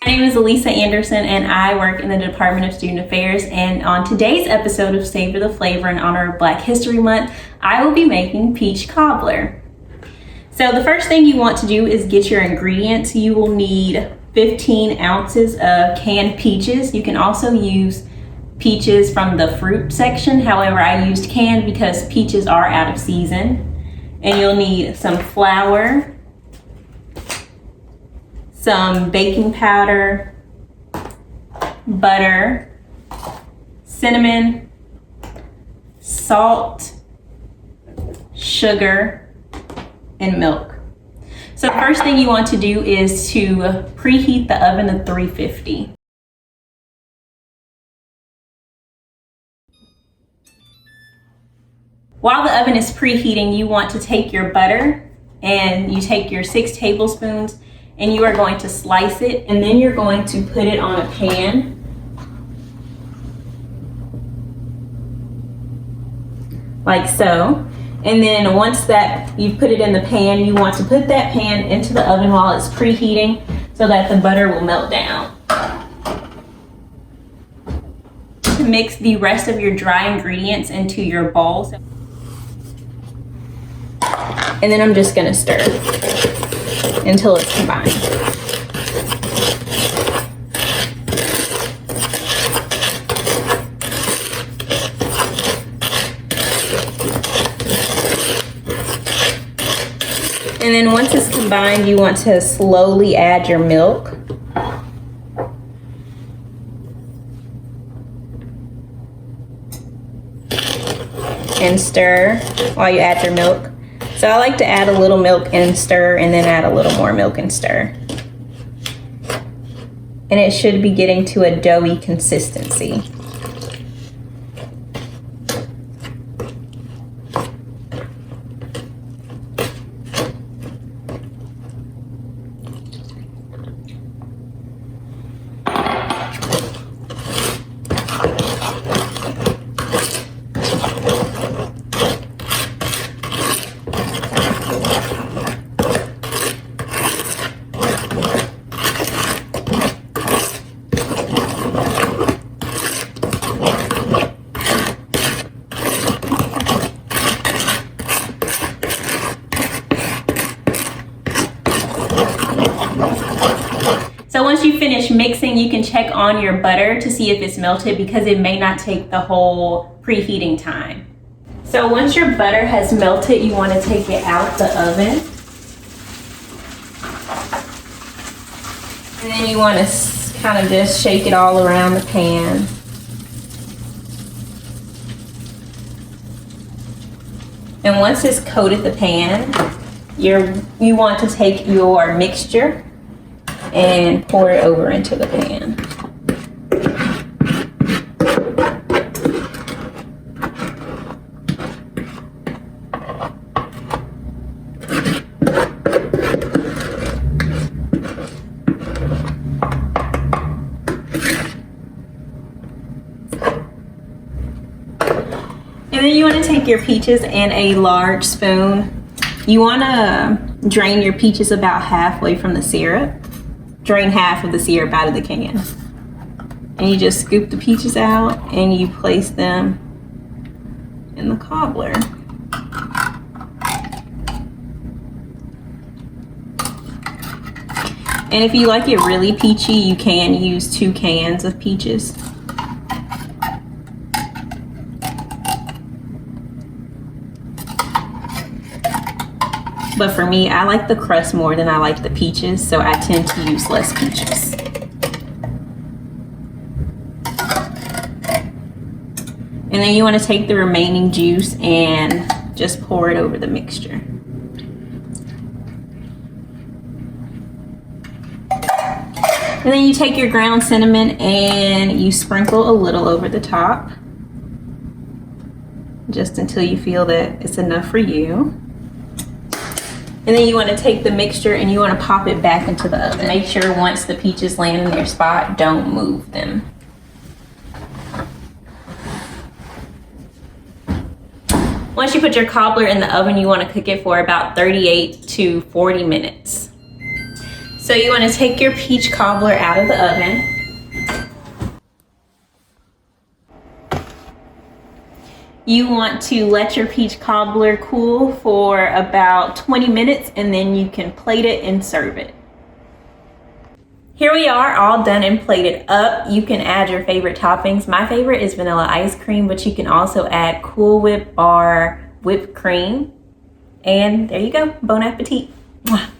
My name is Alisa Anderson and I work in the Department of Student Affairs, and on today's episode of Savor the Flavor in honor of Black History Month, I will be making peach cobbler. So the first thing you want to do is get your ingredients. You will need 15 ounces of canned peaches. You can also use peaches from the fruit section. However, I used canned because peaches are out of season. And you'll need some flour, some baking powder, butter, cinnamon, salt, sugar, and milk. So the first thing you want to do is to preheat the oven to 350. While the oven is preheating, you want to take your butter and you take your 6 tablespoons and you are going to slice it, and then you're going to put it on a pan. Like so. And then once that you've put it in the pan, you want to put that pan into the oven while it's preheating so that the butter will melt down. Mix the rest of your dry ingredients into your bowl. And then I'm just gonna stir until it's combined. And then once it's combined, you want to slowly add your milk. And stir while you add your milk. So I like to add a little milk and stir, and then add a little more milk and stir. And it should be getting to a doughy consistency. So once you finish mixing, you can check on your butter to see if it's melted, because it may not take the whole preheating time. So once your butter has melted, you want to take it out the oven. And then you want to kind of just shake it all around the pan. And once it's coated the pan, you want to take your mixture and pour it over into the pan. And then you want to take your peaches and a large spoon. You want to drain your peaches about halfway from the syrup. Drain half of the syrup out of the can. And you just scoop the peaches out and you place them in the cobbler. And if you like it really peachy, you can use 2 cans of peaches. But for me, I like the crust more than I like the peaches, so I tend to use less peaches. And then you want to take the remaining juice and just pour it over the mixture. And then you take your ground cinnamon and you sprinkle a little over the top, just until you feel that it's enough for you. And then you want to take the mixture and you want to pop it back into the oven. Make sure once the peaches land in their spot, don't move them. Once you put your cobbler in the oven, you want to cook it for about 38 to 40 minutes. So you want to take your peach cobbler out of the oven. You want to let your peach cobbler cool for about 20 minutes and then you can plate it and serve it. Here we are, all done and plated up. You can add your favorite toppings. My favorite is vanilla ice cream, but you can also add Cool Whip or whipped cream. And there you go, bon appetit. Mwah.